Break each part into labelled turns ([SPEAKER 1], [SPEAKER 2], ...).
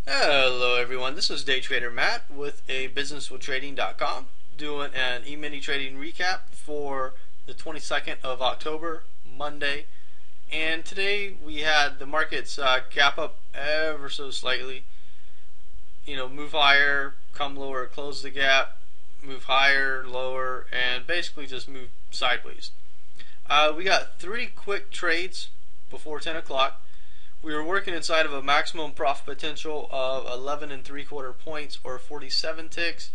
[SPEAKER 1] Hello everyone, this is Day Trader Matt with a businesswithtrading.com doing an E-mini trading recap for the 22nd of October, Monday. And today we had the markets gap up ever so slightly. Move higher, come lower, close the gap, move higher, lower, and basically just move sideways. We got 3 quick trades before 10 o'clock. We were working inside of a maximum profit potential of 11 3/4 points or 47 ticks.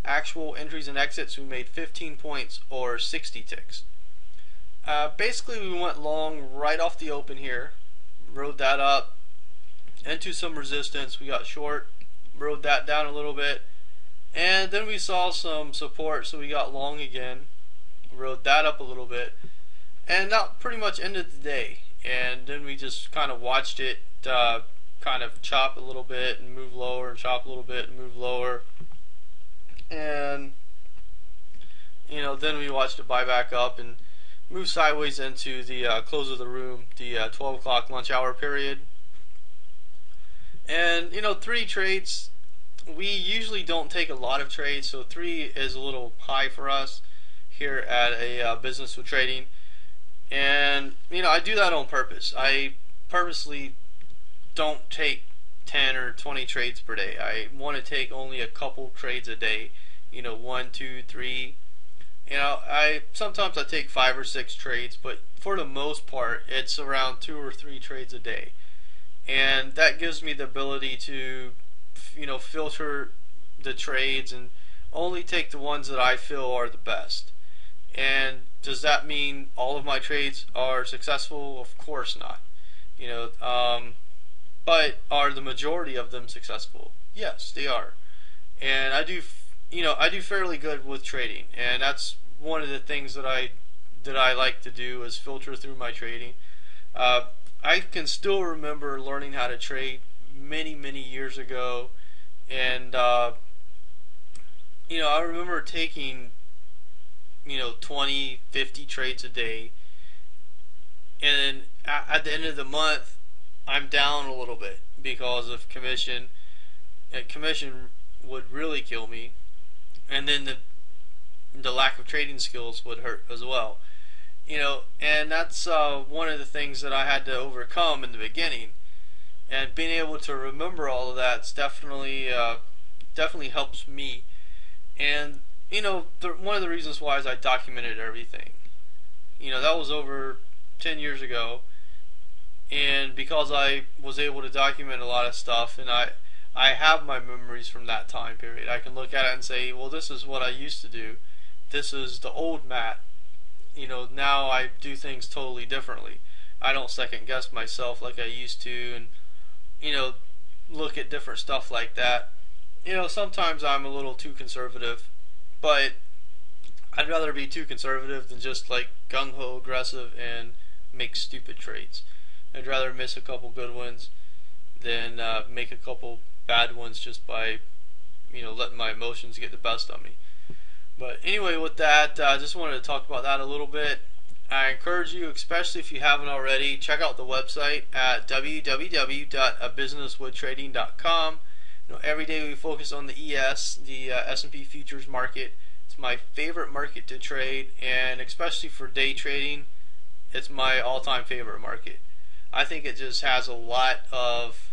[SPEAKER 1] Actual entries and exits, we made 15 points or 60 ticks. Basically, we went long right off the open here, rode that up into some resistance. We got short, rode that down a little bit, and then we saw some support, so we got long again, rode that up a little bit, and that pretty much ended the day. And then we just kind of watched it kind of chop a little bit and move lower, and chop a little bit and move lower, and then we watched it buy back up and move sideways into the close of the room, the 12 o'clock lunch hour period. And 3 trades, we usually don't take a lot of trades, so 3 is a little high for us here at a Business with Trading. And I do that on purpose. I purposely don't take 10 or 20 trades per day. I want to take only a couple trades a day. 1, 2, 3. Sometimes I take 5 or 6 trades, but for the most part it's around 2 or 3 trades a day. And that gives me the ability to filter the trades and only take the ones that I feel are the best. And does that mean all of my trades are successful? Of course not. But are the majority of them successful? Yes, they are. And I do fairly good with trading, and that's one of the things that I like to do is filter through my trading. I can still remember learning how to trade many years ago, and I remember taking 20, 50 trades a day, and then at the end of the month I'm down a little bit because of commission, and commission would really kill me, and then the lack of trading skills would hurt as well. And that's one of the things that I had to overcome in the beginning, and being able to remember all of that's definitely helps me. And one of the reasons why is I documented everything. That was over 10 years ago, and because I was able to document a lot of stuff, and I have my memories from that time period, I can look at it and say, well, this is what I used to do. This is the old Matt. Now I do things totally differently. I don't second guess myself like I used to, and look at different stuff like that. Sometimes I'm a little too conservative, but I'd rather be too conservative than just like gung-ho aggressive and make stupid trades. I'd rather miss a couple good ones than make a couple bad ones just by letting my emotions get the best of me. But anyway, with that, I just wanted to talk about that a little bit. I encourage you, especially if you haven't already, check out the website at www.businesswithtrading.com. Every day we focus on the ES, the S&P Futures market. It's my favorite market to trade, and especially for day trading, it's my all-time favorite market. I think it just has a lot of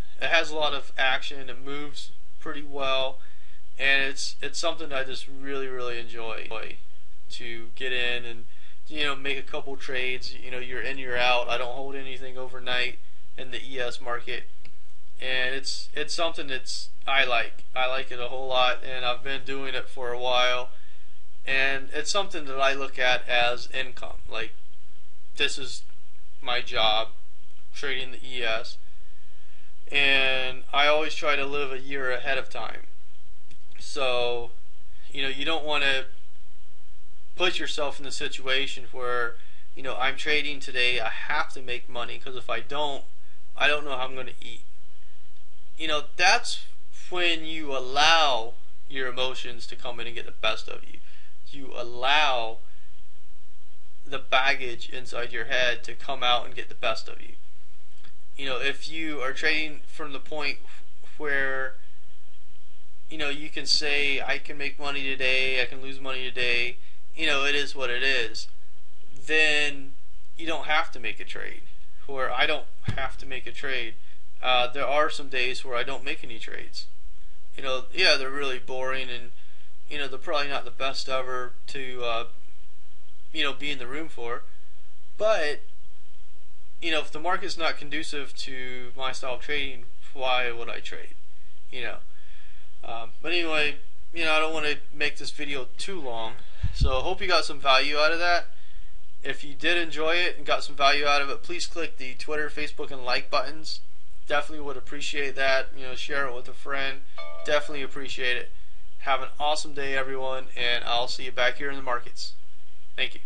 [SPEAKER 1] action. It moves pretty well, and it's something that I just really enjoy to get in and make a couple trades. You're in, you're out. I don't hold anything overnight in the ES market, and it's something I like it a whole lot, and I've been doing it for a while, and it's something that I look at as income. Like, this is my job, trading the ES, and I always try to live a year ahead of time. So you don't want to put yourself in the situation where I'm trading today, I have to make money, because if I don't know how I'm going to eat. That's when you allow your emotions to come in and get the best of you. You allow the baggage inside your head to come out and get the best of you. If you are trading from the point where you can say I can make money today, I can lose money today, it is what it is, then you don't have to make a trade. Where I don't have to make a trade. There are some days where I don't make any trades. Yeah, they're really boring, and they're probably not the best ever to be in the room for. But if the market's not conducive to my style of trading, why would I trade? But anyway, I don't want to make this video too long, so I hope you got some value out of that. If you did enjoy it and got some value out of it, please click the Twitter, Facebook, and like buttons. Definitely would appreciate that. Share it with a friend. Definitely appreciate it. Have an awesome day, everyone, and I'll see you back here in the markets. Thank you.